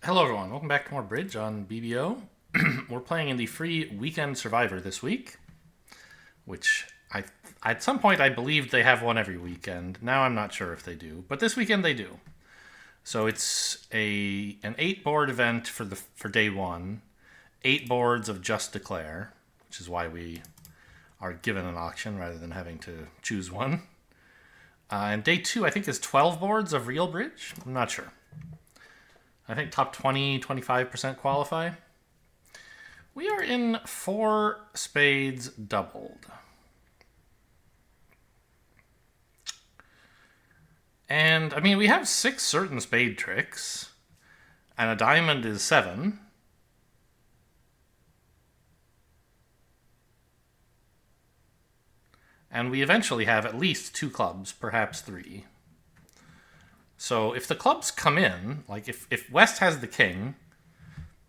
Hello, everyone. Welcome back to more Bridge on BBO. We're playing in the free Weekend Survivor this week, which at some point I believed they have one every weekend. Now I'm not sure if they do, but this weekend they do. So it's an 8-board event for day one, 8 boards of Just Declare, which is why we are given an auction rather than having to choose one. And day 2, I think, is 12 boards of Real Bridge. I'm not sure. I think top 20, 25% qualify. We are in 4 spades doubled. And, I mean, we have 6 certain spade tricks. And a diamond is 7. And we eventually have at least 2 clubs, perhaps 3. So if the clubs come in, like if West has the king,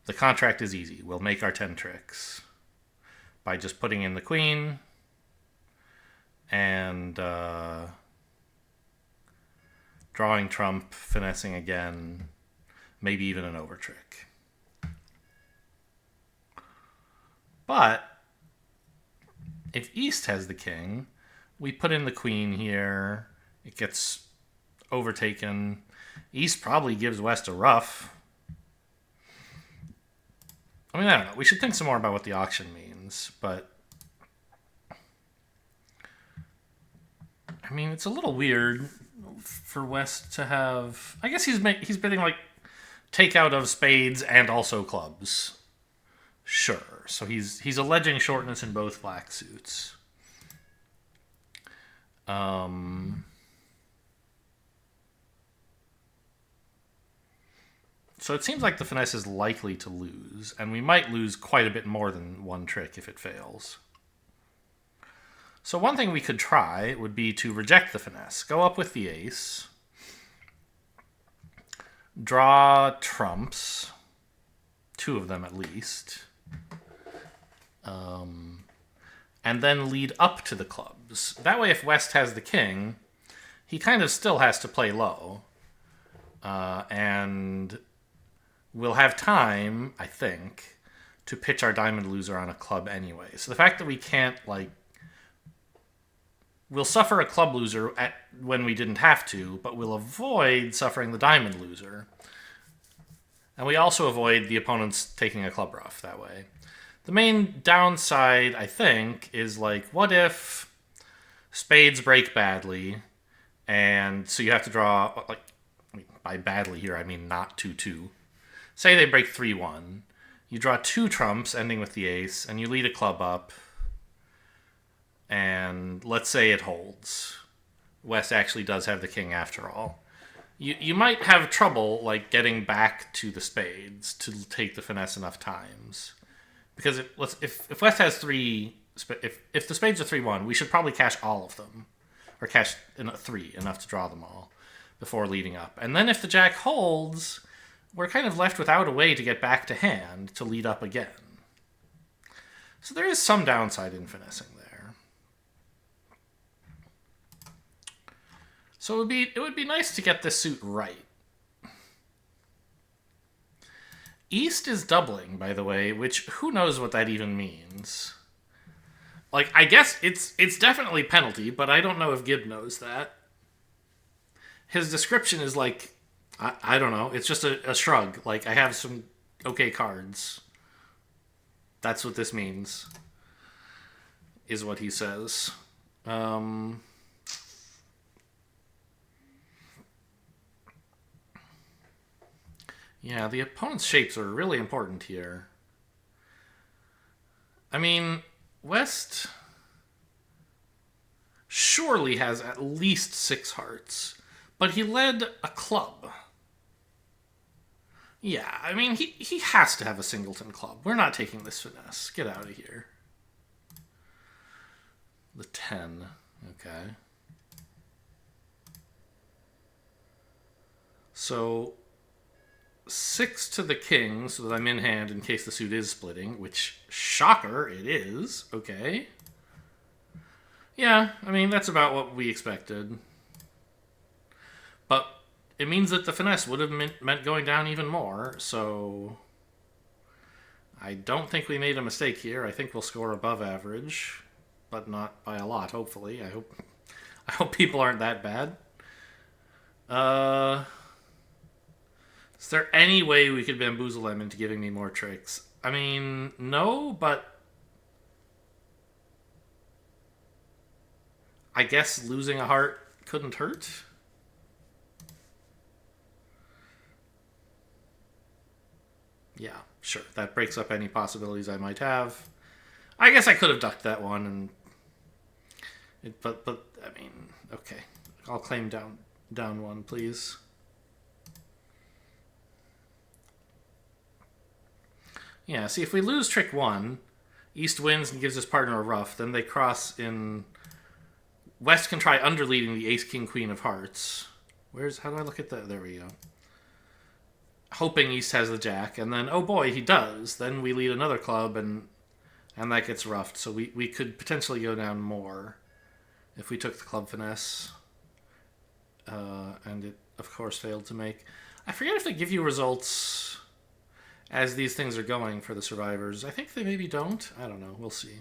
the contract is easy. We'll make our 10 tricks by just putting in the queen and drawing trump, finessing again, maybe even an over trick. But if East has the king, we put in the queen here. It gets overtaken. East probably gives West a rough. I mean, I don't know. We should think some more about what the auction means, but I mean, it's a little weird for West to have. I guess he's bidding like takeout of spades and also clubs. Sure. So he's alleging shortness in both black suits. So it seems like the finesse is likely to lose, and we might lose quite a bit more than one trick if it fails. So one thing we could try would be to reject the finesse. Go up with the ace. Draw trumps. 2 of them at least. And then lead up to the clubs. That way if West has the king, he kind of still has to play low. And we'll have time, I think, to pitch our diamond loser on a club anyway. So the fact that we can't, we'll suffer a club loser when we didn't have to, but we'll avoid suffering the diamond loser. And we also avoid the opponents taking a club rough that way. The main downside, I think, is what if spades break badly, and so you have to draw, by badly here I mean not 2-2. Say they break 3-1. You draw 2 trumps ending with the ace, and you lead a club up, and let's say it holds. West actually does have the king after all. You might have trouble getting back to the spades to take the finesse enough times. Because if West has 3, if the spades are 3-1, we should probably cash all of them. Or cash 3, enough to draw them all, before leading up. And then if the jack holds, we're kind of left without a way to get back to hand to lead up again. So there is some downside in finessing there. So it would be nice to get this suit right. East is doubling, by the way, which who knows what that even means. I guess it's definitely penalty, but I don't know if Gibb knows that. His description is I don't know. It's just a shrug. I have some okay cards. That's what this means. Is what he says. Yeah, the opponent's shapes are really important here. I mean, West surely has at least 6 hearts, but he led a club. Yeah, I mean, he has to have a singleton club. We're not taking this finesse. Get out of here. The 10. Okay. So 6 to the king, so that I'm in hand in case the suit is splitting, which, shocker, it is. Okay. Yeah, I mean, that's about what we expected. But it means that the finesse would have meant going down even more, so I don't think we made a mistake here. I think we'll score above average, but not by a lot, hopefully. I hope people aren't that bad. Is there any way we could bamboozle them into giving me more tricks? I mean, no, but I guess losing a heart couldn't hurt. Yeah, sure. That breaks up any possibilities I might have. I guess I could have ducked that one, but I mean, okay. I'll claim down one, please. Yeah, see, if we lose trick 1, East wins and gives his partner a ruff, then they cross in... West can try underleading the ace, king, queen of hearts. How do I look at that? There we go. Hoping East has the jack, and then, oh boy, he does. Then we lead another club, and that gets roughed. So we could potentially go down more if we took the club finesse. And it, of course, failed to make. I forget if they give you results as these things are going for the survivors. I think they maybe don't. I don't know. We'll see.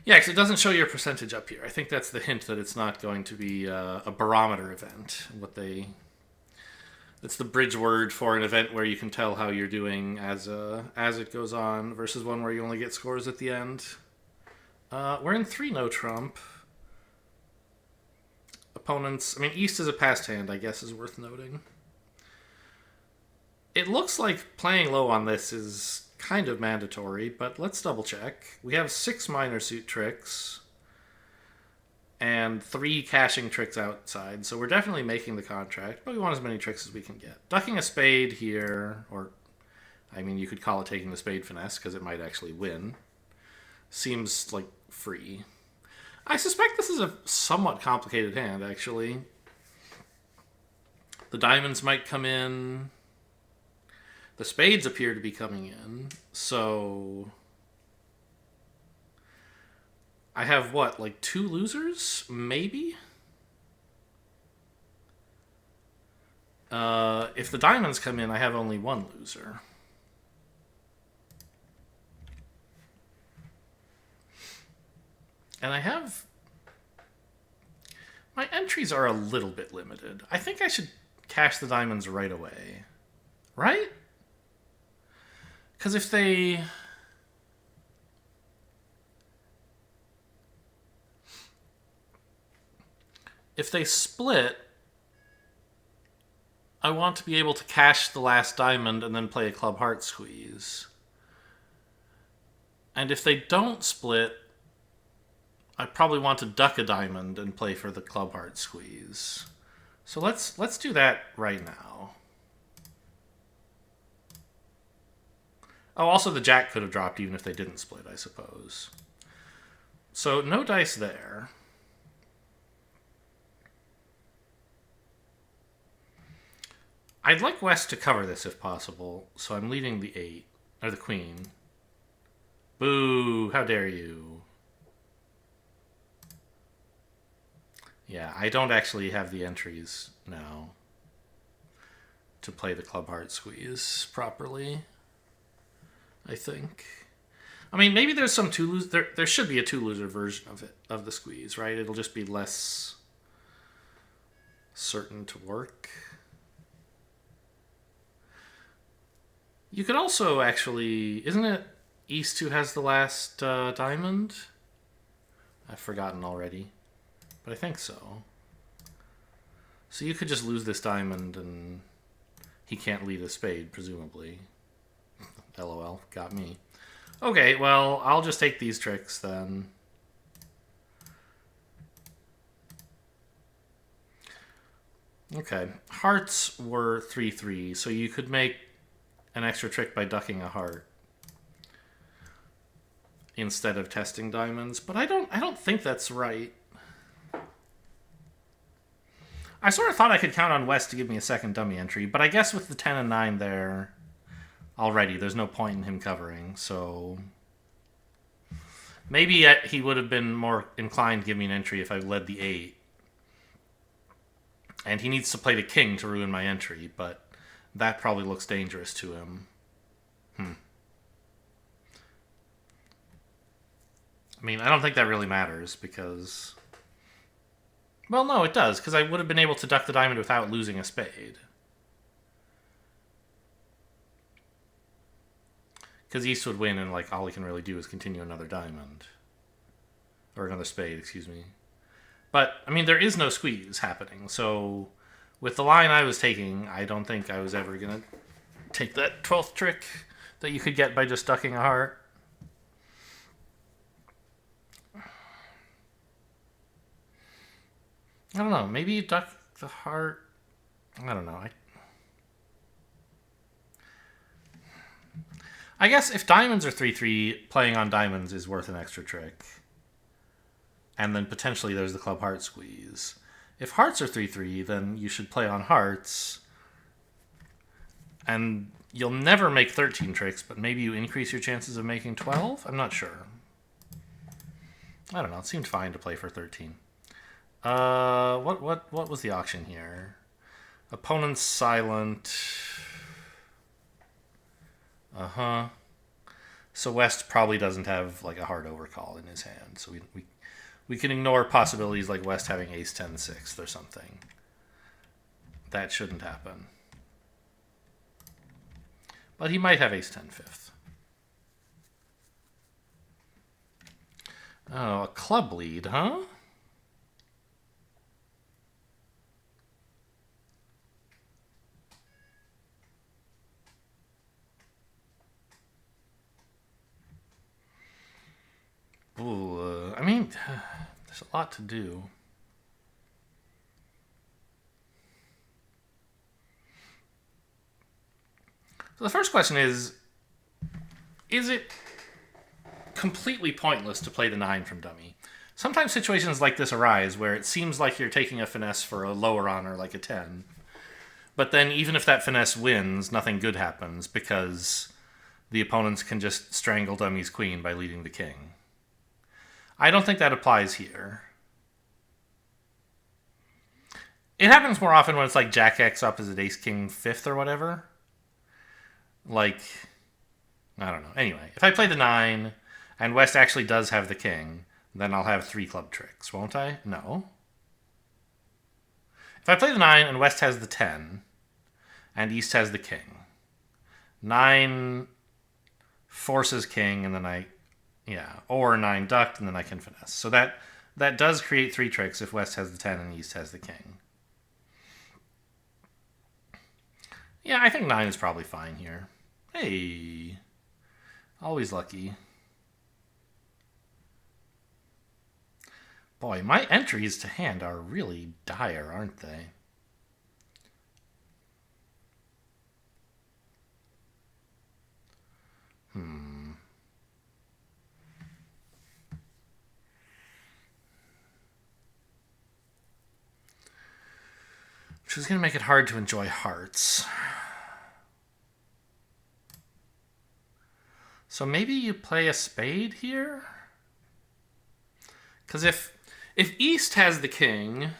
Yeah, because it doesn't show your percentage up here. I think that's the hint that it's not going to be a barometer event. It's the bridge word for an event where you can tell how you're doing as it goes on versus one where you only get scores at the end. We're in 3 no trump. Opponents... I mean, East is a passed hand, I guess, is worth noting. It looks like playing low on this is kind of mandatory, but let's double check. We have 6 minor suit tricks and 3 caching tricks outside, so we're definitely making the contract, but we want as many tricks as we can get. Ducking a spade here, or, I mean, you could call it taking the spade finesse, because it might actually win, seems like free. I suspect this is a somewhat complicated hand, actually. The diamonds might come in. The spades appear to be coming in, so I have what, like 2 losers? Maybe? If the diamonds come in, I have only 1 loser. And I have... My entries are a little bit limited. I think I should cash the diamonds right away. Right? Because if they... If they split, I want to be able to cash the last diamond and then play a club heart squeeze. And if they don't split, I probably want to duck a diamond and play for the club heart squeeze. So let's do that right now. Oh, also the jack could have dropped even if they didn't split, I suppose. So no dice there. I'd like West to cover this if possible, so I'm leading the 8, or the queen. Boo, how dare you. Yeah, I don't actually have the entries now to play the club heart squeeze properly, I think. I mean, maybe there's some 2-loser... There should be a 2-loser version of it, of the squeeze, right? It'll just be less certain to work. You could also actually... Isn't it East who has the last diamond? I've forgotten already. But I think so. So you could just lose this diamond and he can't lead a spade, presumably. LOL, got me. Okay, well, I'll just take these tricks then. Okay, hearts were 3-3, so you could make an extra trick by ducking a heart instead of testing diamonds, but I don't think that's right. I sort of thought I could count on West to give me a second dummy entry, but I guess with the 10 and 9 there already, there's no point in him covering, so maybe he would have been more inclined to give me an entry if I led the 8. And he needs to play the king to ruin my entry, but that probably looks dangerous to him. I mean, I don't think that really matters because... Well, no, it does, because I would have been able to duck the diamond without losing a spade. Because East would win, and like all he can really do is continue another diamond. Or another spade, excuse me. But, I mean, there is no squeeze happening, so... With the line I was taking, I don't think I was ever going to take that 12th trick that you could get by just ducking a heart. I don't know. Maybe you duck the heart. I don't know. I guess if diamonds are 3-3, playing on diamonds is worth an extra trick. And then potentially there's the club heart squeeze. If hearts are 3-3, then you should play on hearts. And you'll never make 13 tricks, but maybe you increase your chances of making 12? I'm not sure. I don't know. It seemed fine to play for 13. What was the auction here? Opponent's silent. Uh-huh. So West probably doesn't have like a hard overcall in his hand. So we can ignore possibilities like West having ace 10 6th or something. That shouldn't happen. But he might have ace 10 5th. Oh, a club lead, huh? Ooh, I mean, there's a lot to do. So the first question is it completely pointless to play the 9 from dummy? Sometimes situations like this arise where it seems like you're taking a finesse for a lower honor like a 10. But then even if that finesse wins, nothing good happens because the opponents can just strangle dummy's queen by leading the king. I don't think that applies here. It happens more often when it's like Jack X opposite Ace King 5th or whatever. Like, I don't know. Anyway, if I play the 9 and West actually does have the king, then I'll have 3 club tricks, won't I? No. If I play the 9 and West has the 10 and East has the king, 9 forces king and then or 9 ducked and then I can finesse. So that does create 3 tricks if West has the 10 and East has the king. Yeah, I think 9 is probably fine here. Hey, always lucky. Boy, my entries to hand are really dire, aren't they? Which is going to make it hard to enjoy hearts. So maybe you play a spade here? Because if East has the king,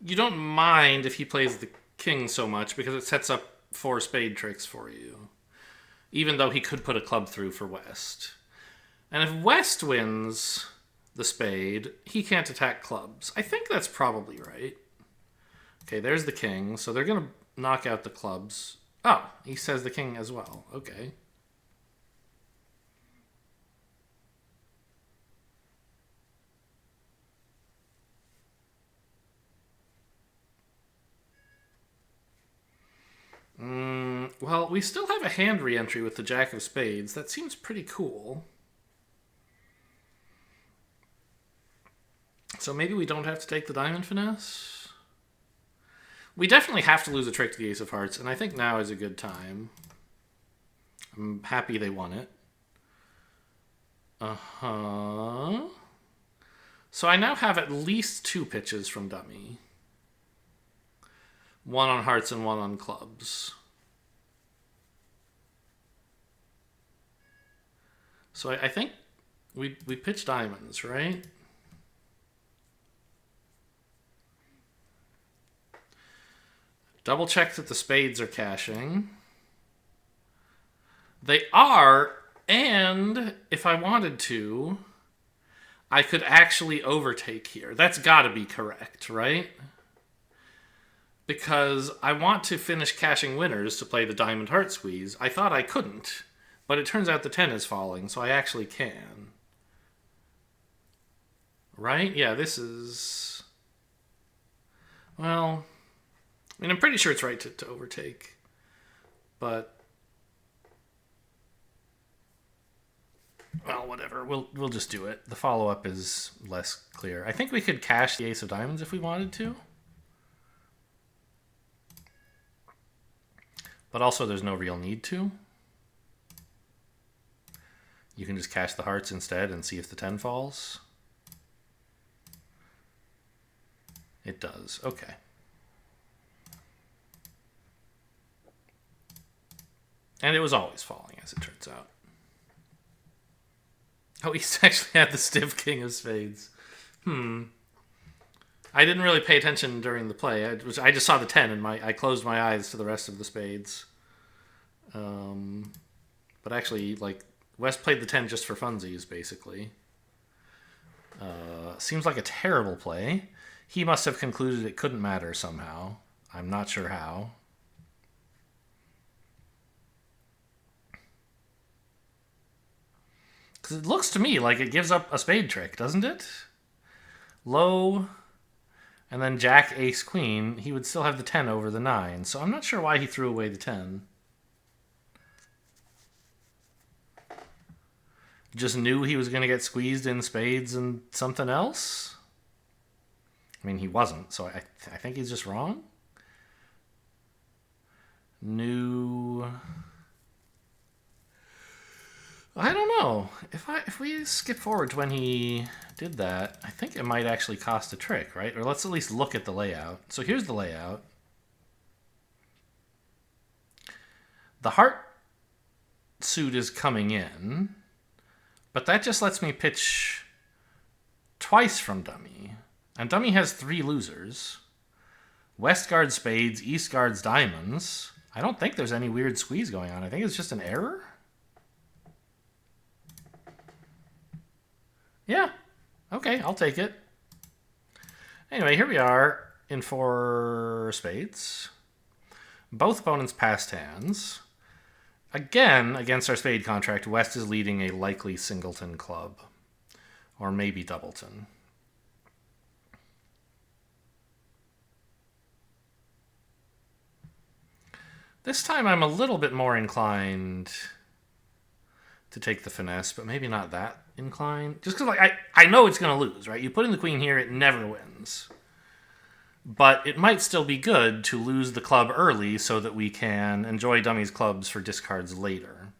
you don't mind if he plays the king so much because it sets up 4 spade tricks for you. Even though he could put a club through for West. And if West wins the spade, he can't attack clubs. I think that's probably right. Okay, there's the king, so they're going to knock out the clubs. Oh, he says the king as well. Okay. Well, we still have a hand re-entry with the Jack of Spades. That seems pretty cool. So maybe we don't have to take the diamond finesse? We definitely have to lose a trick to the Ace of Hearts, and I think now is a good time. I'm happy they won it. Uh-huh. So I now have at least 2 pitches from dummy. 1 on hearts and 1 on clubs. So I think we pitch diamonds, right? Double check that the spades are cashing. They are, and if I wanted to, I could actually overtake here. That's got to be correct, right? Because I want to finish cashing winners to play the diamond heart squeeze. I thought I couldn't, but it turns out the 10 is falling, so I actually can. Right? Yeah, this is... Well, I mean, I'm pretty sure it's right to overtake. But... Well, whatever. We'll just do it. The follow-up is less clear. I think we could cash the ace of diamonds if we wanted to. But also there's no real need to. You can just cash the hearts instead and see if the 10 falls. It does. Okay. And it was always falling, as it turns out. Oh, he's actually had the stiff king of spades. I didn't really pay attention during the play. I just saw the 10 and I closed my eyes to the rest of the spades. But actually, like, West played the 10 just for funsies, basically. Seems like a terrible play. He must have concluded it couldn't matter somehow. I'm not sure how. Because it looks to me like it gives up a spade trick, doesn't it? Low, and then jack, ace, queen. He would still have the 10 over the 9. So I'm not sure why he threw away the 10. Just knew he was going to get squeezed in spades and something else? I mean, he wasn't, so I think he's just wrong. Knew... I don't know. If we skip forward to when he did that, I think it might actually cost a trick, right? Or let's at least look at the layout. So here's the layout. The heart suit is coming in, but that just lets me pitch twice from dummy. And dummy has 3 losers. West guards spades, east guards diamonds. I don't think there's any weird squeeze going on. I think it's just an error. Yeah. Okay, I'll take it. Anyway, here we are in 4 spades. Both opponents passed hands. Again, against our spade contract, West is leading a likely singleton club. Or maybe doubleton. This time I'm a little bit more inclined to take the finesse, but maybe not that inclined. Just because I know it's going to lose, right? You put in the queen here, it never wins. But it might still be good to lose the club early so that we can enjoy dummy's clubs for discards later.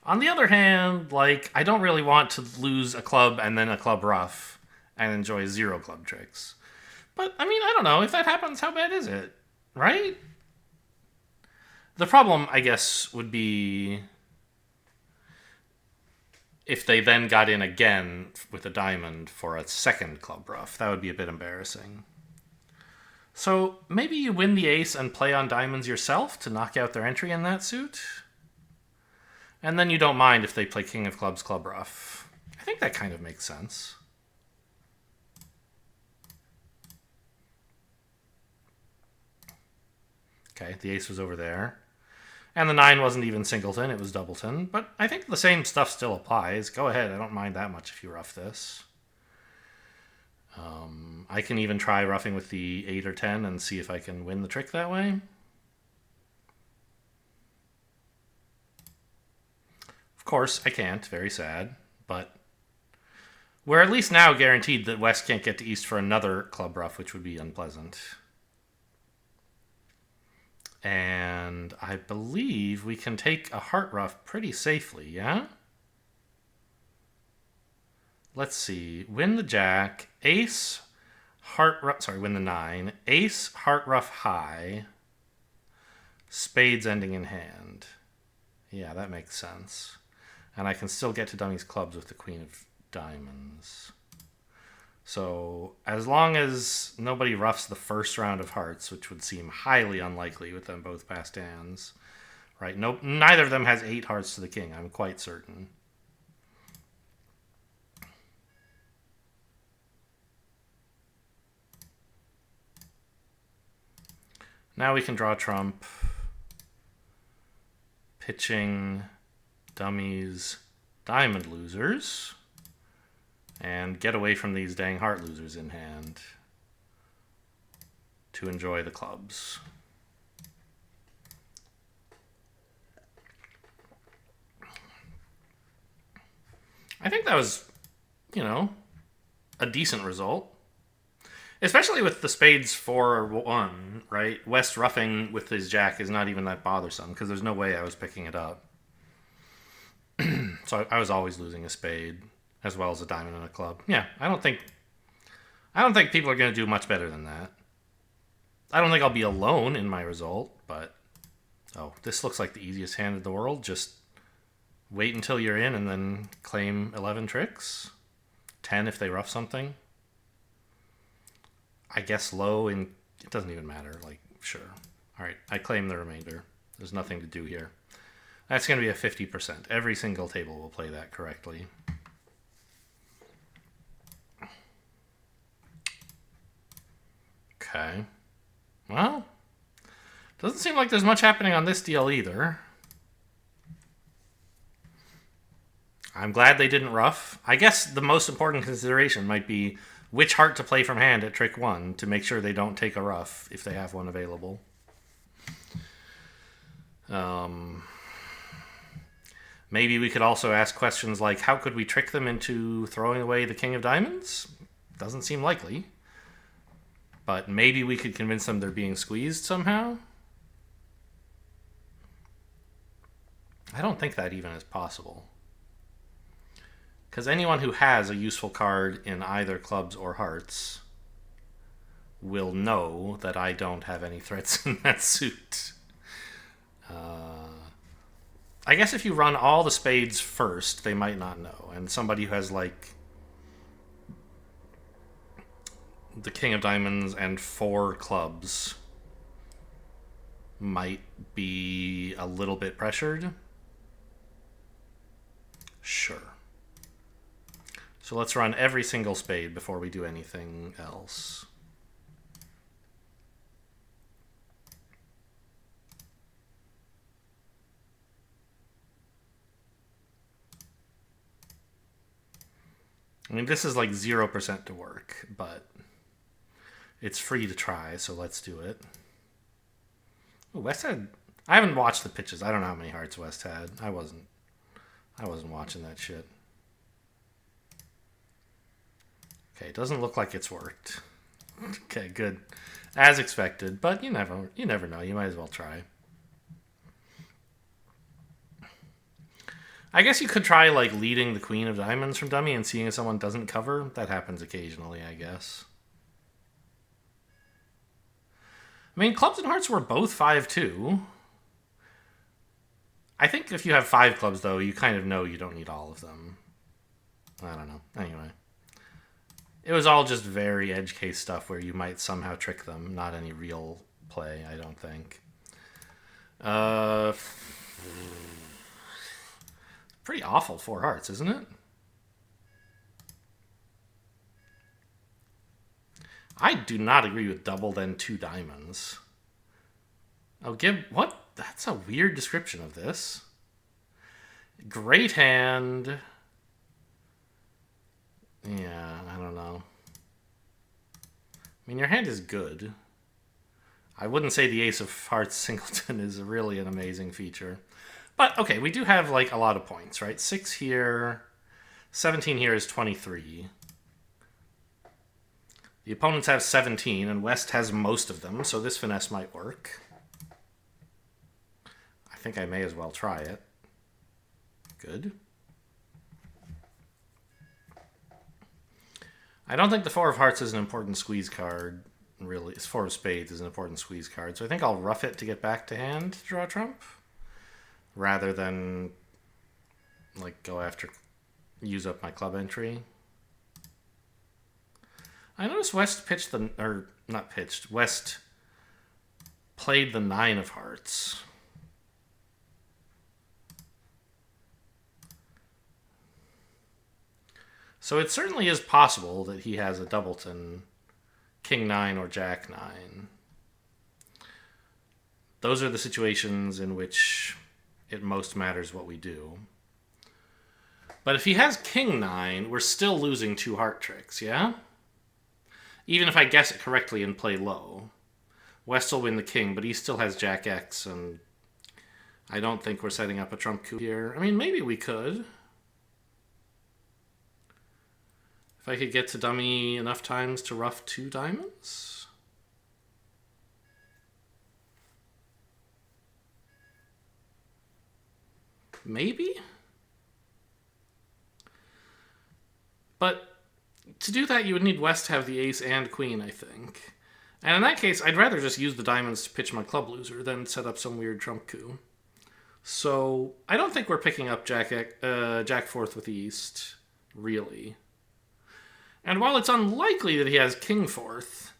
On the other hand, like, I don't really want to lose a club and then a club ruff and enjoy 0 club tricks. But, I mean, I don't know. If that happens, how bad is it? Right? The problem, I guess, would be if they then got in again with a diamond for a second club ruff. That would be a bit embarrassing. So maybe you win the ace and play on diamonds yourself to knock out their entry in that suit. And then you don't mind if they play king of clubs, club ruff. I think that kind of makes sense. Okay, the ace was over there. And the 9 wasn't even singleton, it was doubleton. But I think the same stuff still applies. Go ahead, I don't mind that much if you rough this. I can even try roughing with the 8 or 10 and see if I can win the trick that way. Of course, I can't. Very sad. But we're at least now guaranteed that West can't get to East for another club ruff, which would be unpleasant. And I believe we can take a heart ruff pretty safely, yeah? Let's see. Win the jack, ace, heart ruff, sorry, win the 9, ace, heart ruff high, spades ending in hand. Yeah, that makes sense. And I can still get to dummy's clubs with the queen of diamonds. So as long as nobody roughs the first round of hearts, which would seem highly unlikely with them both past hands, right? No, neither of them has 8 hearts to the king, I'm quite certain. Now we can draw trump. Pitching dummies, diamond losers, and get away from these dang heart losers in hand to enjoy the clubs. I think that was, a decent result. Especially with the spades 4-1, right? West roughing with his jack is not even that bothersome because there's no way I was picking it up. So I was always losing a spade as well as a diamond and a club. Yeah, I don't think people are going to do much better than that. I don't think I'll be alone in my result, but this looks like the easiest hand in the world. Just wait until you're in and then claim 11 tricks. 10 if they rough something. I guess low in... It doesn't even matter. Like, sure. All right, I claim the remainder. There's nothing to do here. That's going to be a 50%. Every single table will play that correctly. Okay. Well, doesn't seem like there's much happening on this deal either. I'm glad they didn't rough. I guess the most important consideration might be which heart to play from hand at trick 1 to make sure they don't take a rough if they have one available. Maybe we could also ask questions like, how could we trick them into throwing away the king of diamonds? Doesn't seem likely. But maybe we could convince them they're being squeezed somehow. I don't think that even is possible. Because anyone who has a useful card in either clubs or hearts will know that I don't have any threats in that suit. I guess if you run all the spades first, they might not know. And somebody who has, like, the king of diamonds and 4 clubs might be a little bit pressured. Sure. So let's run every single spade before we do anything else. I mean, this is like 0% to work, but it's free to try, so let's do it. Ooh, West had... I haven't watched the pitches. I don't know how many hearts West had. I wasn't watching that shit. Okay, it doesn't look like it's worked. Okay, good. As expected, but you never know. You might as well try. I guess you could try, like, leading the queen of diamonds from dummy and seeing if someone doesn't cover. That happens occasionally, I guess. I mean, clubs and hearts were both 5-2. I think if you have 5 clubs, though, you kind of know you don't need all of them. I don't know. Anyway. It was all just very edge case stuff where you might somehow trick them. Not any real play, I don't think. Pretty awful 4 hearts, isn't it? I do not agree with double then 2 diamonds. What? That's a weird description of this. Great hand. Yeah, I don't know. I mean, your hand is good. I wouldn't say the ace of hearts singleton is really an amazing feature. But, okay, we do have, like, a lot of points, right? 6 here. 17 here is 23. The opponents have 17, and West has most of them, so this finesse might work. I think I may as well try it. Good. I don't think the 4 of hearts is an important squeeze card, really. 4 of spades is an important squeeze card, so I think I'll rough it to get back to hand to draw trump, rather than, like, use up my club entry. I noticed West pitched West played the 9 of hearts. So it certainly is possible that he has a doubleton, King 9 or Jack 9. Those are the situations in which it most matters what we do. But if he has King 9, we're still losing 2 heart tricks, yeah? Even if I guess it correctly and play low. West will win the king, but he still has Jack X, and I don't think we're setting up a trump coup here. I mean, maybe we could. If I could get to dummy enough times to ruff 2 diamonds. Maybe? But to do that, you would need West to have the ace and queen, I think. And in that case, I'd rather just use the diamonds to pitch my club loser than set up some weird trump coup. So I don't think we're picking up Jack 4th with the East, really. And while it's unlikely that he has King 4th,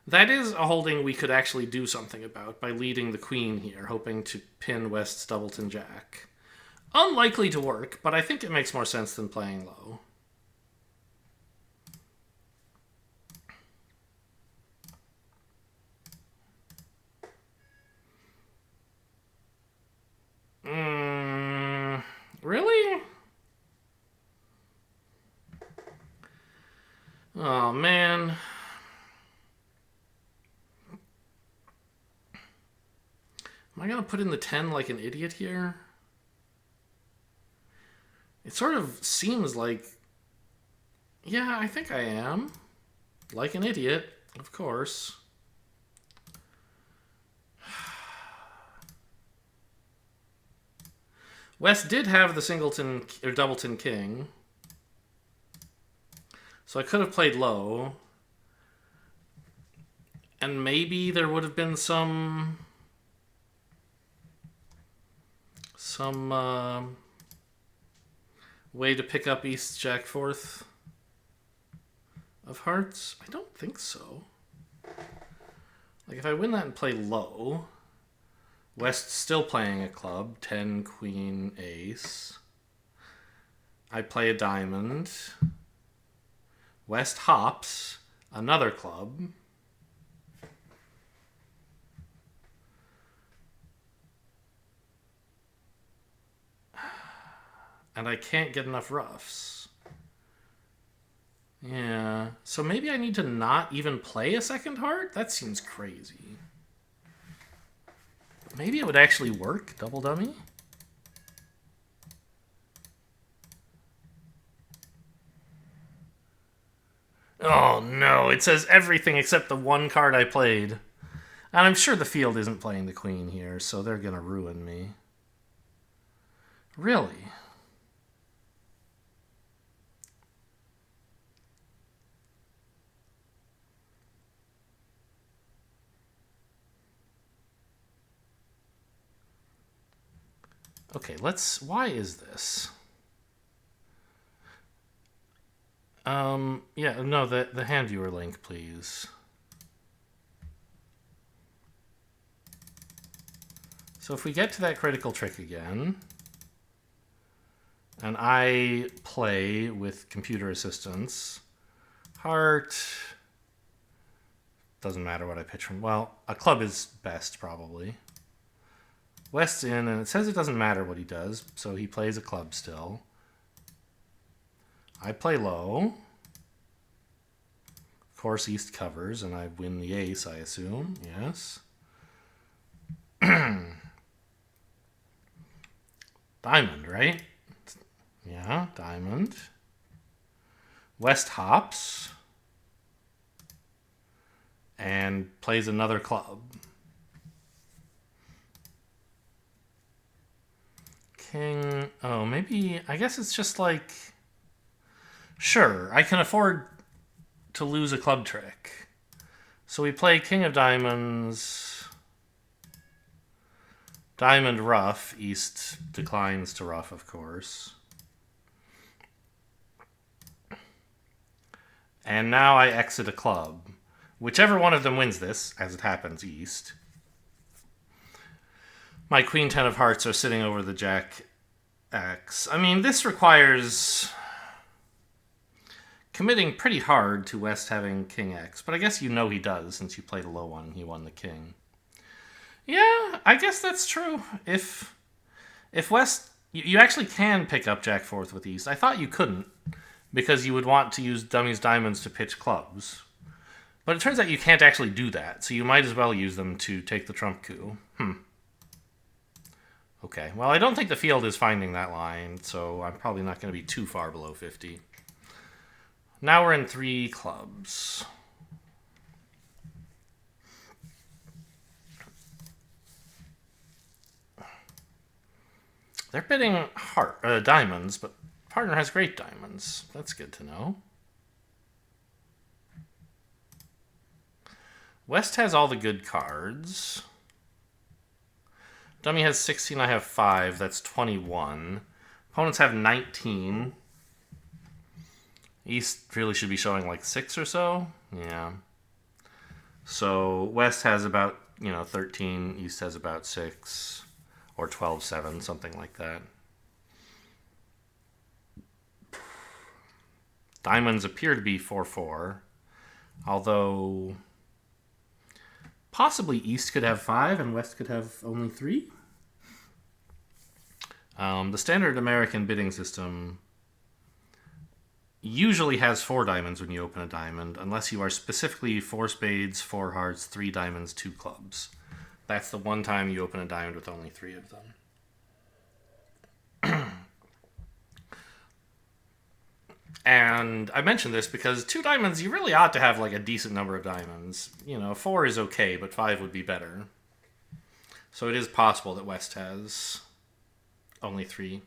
that is a holding we could actually do something about by leading the queen here, hoping to pin West's doubleton Jack. Unlikely to work, but I think it makes more sense than playing low. Really? Oh, man. Am I going to put in the 10 like an idiot here? It sort of seems like... Yeah, I think I am. Like an idiot, of course. West did have the singleton or doubleton king. So I could have played low. And maybe there would have been some way to pick up East Jack 4th of hearts. I don't think so. Like if I win that and play low, West's still playing a club, 10, queen, ace. I play a diamond. West hops, another club. And I can't get enough ruffs. Yeah, so maybe I need to not even play a second heart? That seems crazy. Maybe it would actually work, double dummy? Oh no, it says everything except the one card I played. And I'm sure the field isn't playing the queen here, so they're gonna ruin me. Really? Okay, why is this? Yeah, no, the hand viewer link, please. So if we get to that critical trick again, and I play with computer assistance, heart, doesn't matter what I pitch from, well, a club is best, probably. West's in, and it says it doesn't matter what he does, so he plays a club still. I play low. Of course, East covers, and I win the ace, I assume. Yes. Diamond, right? Yeah, diamond. West hops. And plays another club. King. Oh, maybe. I guess it's just like. Sure, I can afford to lose a club trick. So we play King of Diamonds. Diamond ruff. East declines to ruff, of course. And now I exit a club. Whichever one of them wins this, as it happens, East. My Queen 10 of Hearts are sitting over the Jack X. I mean, this requires committing pretty hard to West having King X, but I guess you know he does since you played a low one and he won the King. Yeah, I guess that's true. If West... You actually can pick up Jack 4th with East. I thought you couldn't, because you would want to use dummies diamonds to pitch clubs. But it turns out you can't actually do that, so you might as well use them to take the trump coup. Okay, well, I don't think the field is finding that line, so I'm probably not going to be too far below 50. Now we're in 3 clubs. They're bidding diamonds, but partner has great diamonds. That's good to know. West has all the good cards. Dummy has 16, I have 5. That's 21. Opponents have 19. East really should be showing like 6 or so. Yeah. So West has about, 13. East has about 6. Or 12-7, something like that. Diamonds appear to be 4-4. Although possibly East could have 5 and West could have only 3. The standard American bidding system usually has 4 diamonds when you open a diamond, unless you are specifically 4 spades, 4 hearts, 3 diamonds, 2 clubs. That's the one time you open a diamond with only 3 of them. And I mentioned this because 2 diamonds, you really ought to have like a decent number of diamonds. 4 is okay, but 5 would be better. So it is possible that West has only 3.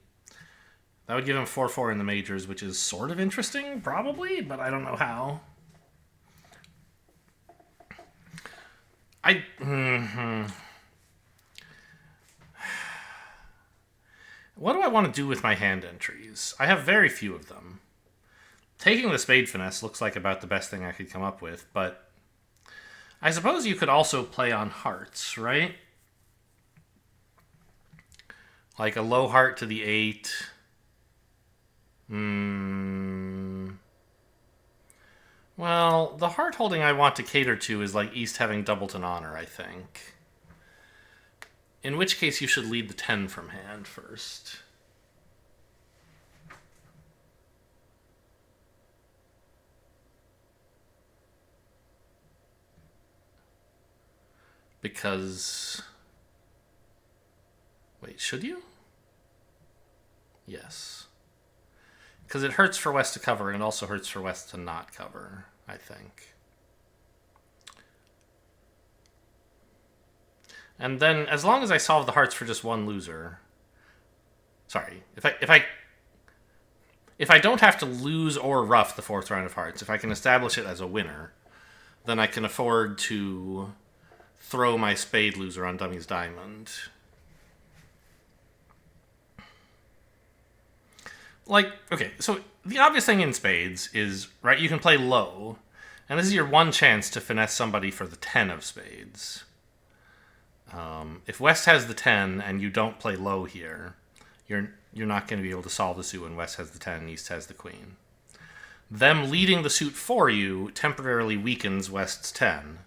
That would give him 4-4 in the majors, which is sort of interesting, probably, but I don't know how. What do I want to do with my hand entries? I have very few of them. Taking the spade finesse looks like about the best thing I could come up with, but I suppose you could also play on hearts, right? Like a low heart to the 8. Well, the heart holding I want to cater to is like East having Doubleton Honor, I think. In which case you should lead the 10 from hand first. Because... Wait, should you? Yes. Because it hurts for West to cover, and it also hurts for West to not cover, I think. And then, as long as I solve the hearts for just one loser... Sorry, if I don't have to lose or ruff the 4th round of hearts, if I can establish it as a winner, then I can afford to throw my spade loser on Dummy's diamond. Like, okay, so the obvious thing in spades is, right, you can play low, and this is your one chance to finesse somebody for the 10 of spades. If West has the 10 and you don't play low here, you're not going to be able to solve the suit when West has the 10 and East has the queen. Them leading the suit for you temporarily weakens West's 10,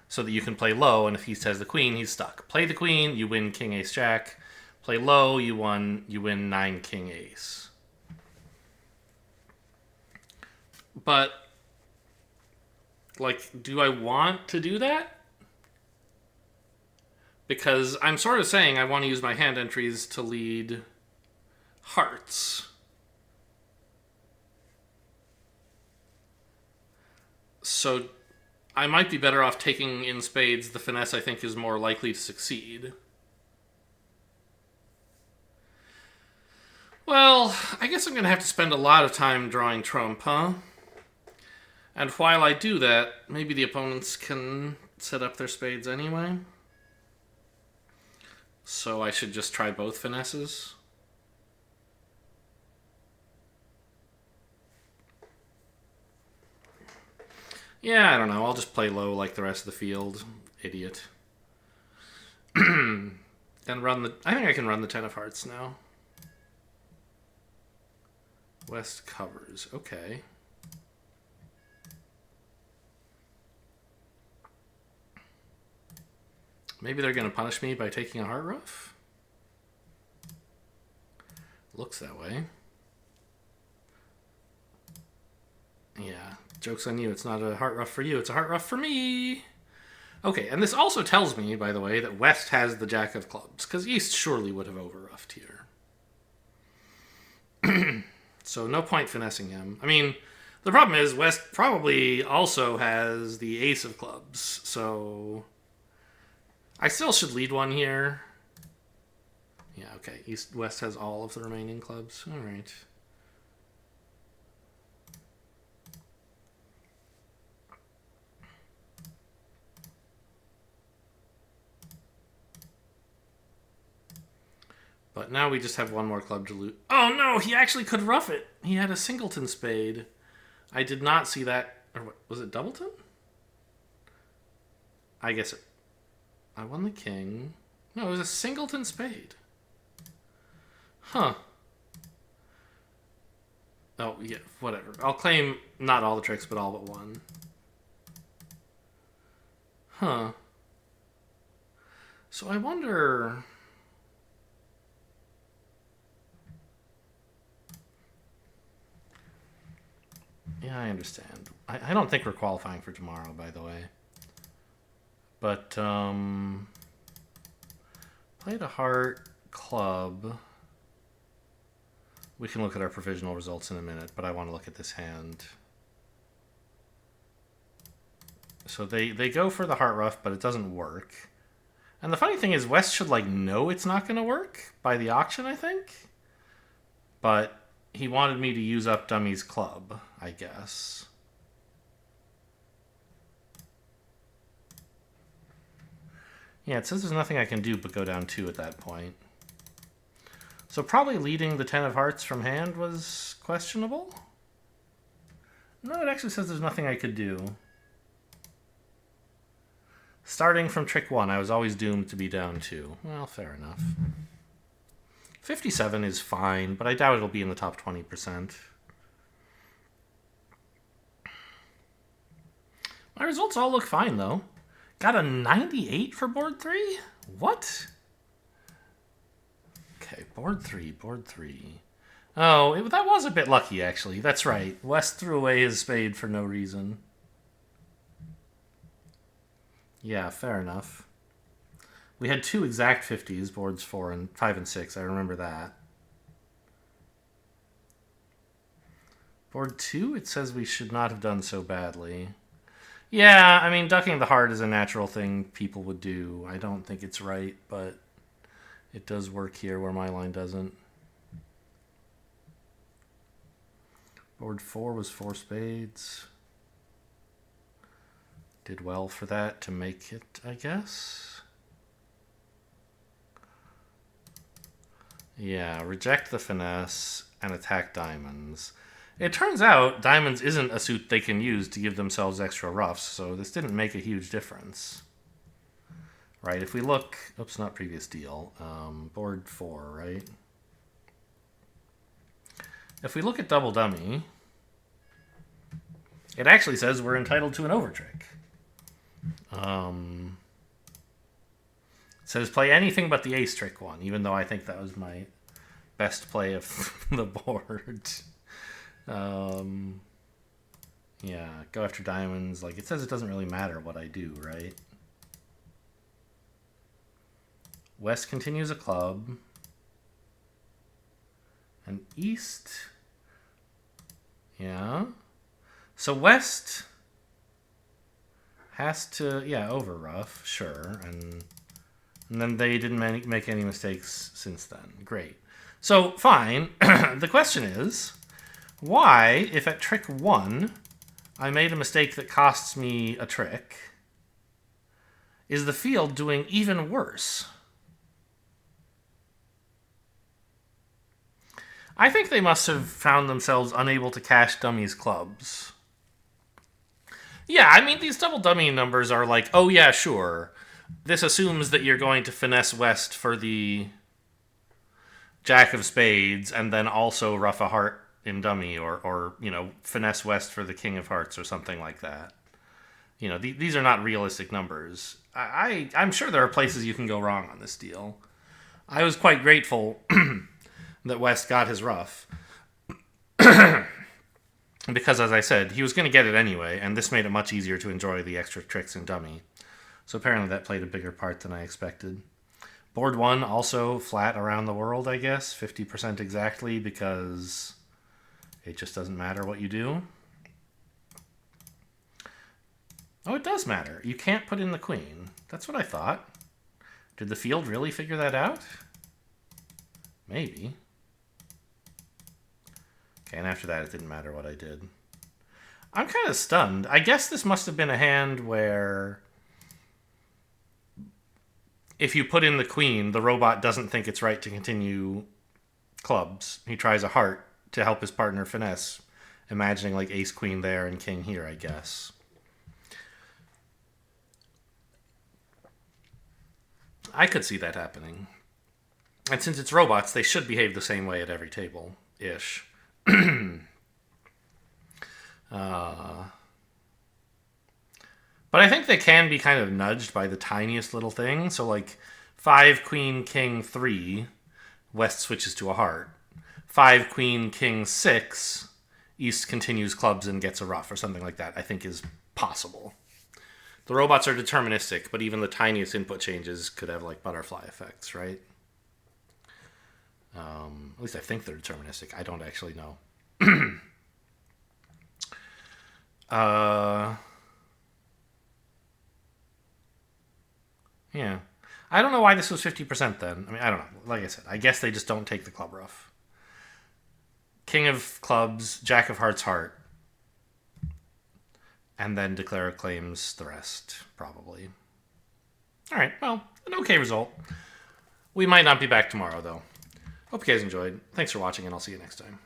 so that you can play low, and if East has the queen, he's stuck. Play the queen, you win King Ace Jack. Play low, you win 9 King Ace. But, like, do I want to do that? Because I'm sort of saying I want to use my hand entries to lead hearts. So I might be better off taking in spades the finesse I think is more likely to succeed. Well, I guess I'm going to have to spend a lot of time drawing trump, huh? And while I do that, maybe the opponents can set up their spades anyway. So I should just try both finesses. Yeah, I don't know. I'll just play low like the rest of the field. Idiot. Then run the... I think I can run the 10 of hearts now. West covers. Okay. Maybe they're going to punish me by taking a heart ruff? Looks that way. Yeah, joke's on you. It's not a heart ruff for you. It's a heart ruff for me. Okay, and this also tells me, by the way, that West has the Jack of Clubs, because East surely would have overruffed here. So no point finessing him. I mean, the problem is West probably also has the Ace of Clubs, so I still should lead one here. Yeah, okay. West has all of the remaining clubs. All right. But now we just have one more club to loot. Oh no, he actually could ruff it. He had a singleton spade. I did not see that. Or what, was it doubleton? I guess it... I won the king. No, it was a singleton spade. Huh. Oh, yeah, whatever. I'll claim not all the tricks, but all but one. Huh. So I wonder... Yeah, I understand. I don't think we're qualifying for tomorrow, by the way. But, played a heart, club. We can look at our provisional results in a minute, but I want to look at this hand. So they go for the heart ruff, but it doesn't work. And the funny thing is, West should, like, know it's not going to work by the auction, I think. But he wanted me to use up Dummy's club, I guess. Yeah, it says there's nothing I can do but go down 2 at that point. So probably leading the 10 of hearts from hand was questionable? No, it actually says there's nothing I could do. Starting from trick 1, I was always doomed to be down 2. Well, fair enough. 57 is fine, but I doubt it'll be in the top 20%. My results all look fine, though. Got a 98 for board 3? What? Okay, board 3. Oh, that was a bit lucky, actually. That's right. West threw away his spade for no reason. Yeah, fair enough. We had 2 exact 50s, boards 5 and 6. I remember that. Board 2, it says we should not have done so badly. Yeah, I mean, ducking the heart is a natural thing people would do. I don't think it's right, but it does work here where my line doesn't. Board 4 was 4 spades. Did well for that to make it, I guess. Yeah, reject the finesse and attack diamonds. It turns out diamonds isn't a suit they can use to give themselves extra ruffs, so this didn't make a huge difference. Right, if we look... Oops, not previous deal. Board 4, right? If we look at double dummy, it actually says we're entitled to an overtrick. It says play anything but the ace trick one, even though I think that was my best play of the board. Yeah, go after diamonds. Like, it says it doesn't really matter what I do, right? West continues a club. And East... Yeah. So West has to, yeah, overruff, sure. And then they didn't make any mistakes since then. Great. So, fine. The question is, why, if at trick 1 I made a mistake that costs me a trick, is the field doing even worse? I think they must have found themselves unable to cash Dummy's clubs. Yeah, I mean, these double dummy numbers are like, oh yeah, sure. This assumes that you're going to finesse West for the Jack of Spades and then also ruff a heart in dummy or finesse West for the King of Hearts or something like that. These are not realistic numbers. I'm sure there are places you can go wrong on this deal. I was quite grateful that West got his ruff. Because, as I said, he was going to get it anyway, and this made it much easier to enjoy the extra tricks in dummy. So apparently that played a bigger part than I expected. Board 1 also flat around the world, I guess. 50% exactly, because it just doesn't matter what you do. Oh, it does matter. You can't put in the queen. That's what I thought. Did the field really figure that out? Maybe. Okay, and after that, it didn't matter what I did. I'm kind of stunned. I guess this must have been a hand where if you put in the queen, the robot doesn't think it's right to continue clubs. He tries a heart to help his partner finesse, imagining like ace, queen there and king here, I guess. I could see that happening. And since it's robots, they should behave the same way at every table-ish. But I think they can be kind of nudged by the tiniest little thing. So like 5, queen, king, 3, West switches to a heart. 5, queen, king, 6, East continues clubs and gets a ruff or something like that, I think is possible. The robots are deterministic, but even the tiniest input changes could have like butterfly effects, right? At least I think they're deterministic. I don't actually know. Yeah. I don't know why this was 50% then. I mean, I don't know. Like I said, I guess they just don't take the club ruff. King of clubs, Jack of hearts, heart. And then declare claims the rest, probably. All right, well, an okay result. We might not be back tomorrow, though. Hope you guys enjoyed. Thanks for watching, and I'll see you next time.